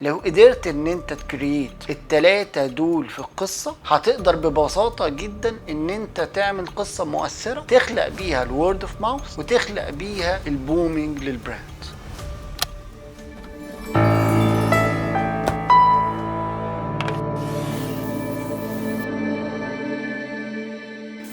لو قدرت ان انت تكريت التلاتة دول في القصة، هتقدر ببساطة جدا ان انت تعمل قصة مؤثرة تخلق بيها الورد اوف ماوث وتخلق بيها البومينج للبراند.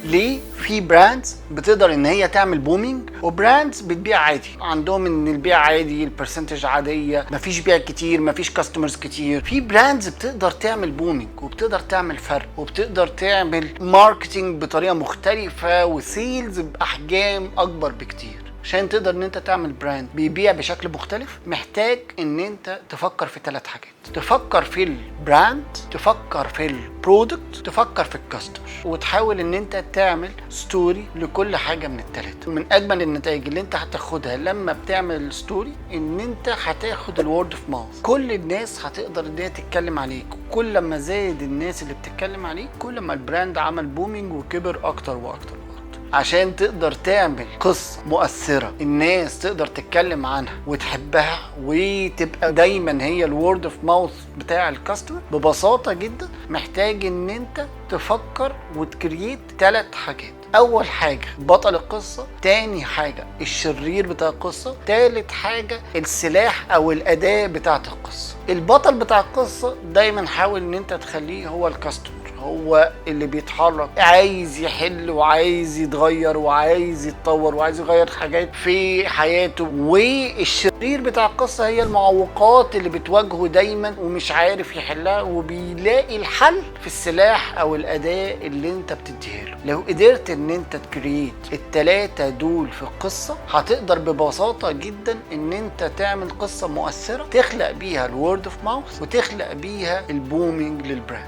ليه في براندز بتقدر ان هي تعمل بومينج وبراندز بتبيع عادي، عندهم ان البيع عادي، البرسنتج عاديه، مفيش بيع كتير، مفيش كاستمرز كتير. في براندز بتقدر تعمل بومينج وبتقدر تعمل فرق وبتقدر تعمل ماركتينج بطريقه مختلفه وسيلز باحجام اكبر بكتير. عشان تقدر ان انت تعمل براند بيبيع بشكل مختلف، محتاج ان انت تفكر في 3 حاجات: تفكر في البراند، تفكر في البرودكت، تفكر في الكاستمر، وتحاول ان انت تعمل ستوري لكل حاجه من ال3. من اجمل النتائج اللي انت هتاخدها لما بتعمل ستوري ان انت هتاخد الورد اوف ماوث. كل الناس هتقدر ان هي تتكلم عليك، كل ما زاد الناس اللي بتتكلم عليك كل ما البراند عمل بومينج وكبر اكتر واكتر. عشان تقدر تعمل قصة مؤثرة الناس تقدر تتكلم عنها وتحبها وتبقى دايما هي الورد اوف ماوث بتاع الكاستمر، ببساطة جدا محتاج ان انت تفكر وتكريت 3 حاجات. اول حاجة بطل القصة، تاني حاجة الشرير بتاع القصة، تالت حاجة السلاح او الاداة بتاعت القصة. البطل بتاع القصة دايما حاول ان انت تخليه هو الكاستمر، هو اللي بيتحرك، عايز يحل وعايز يتغير وعايز يتطور وعايز يغير حاجات في حياته. والشرير بتاع القصة هي المعوقات اللي بتواجهه دايما ومش عارف يحلها، وبيلاقي الحل في السلاح او الاداة اللي انت بتديها له. لو قدرت ان انت تكريت ال3 دول في القصة، هتقدر ببساطة جدا ان انت تعمل قصة مؤثرة تخلق بيها الورد اوف ماوث وتخلق بيها البومينج للبراند.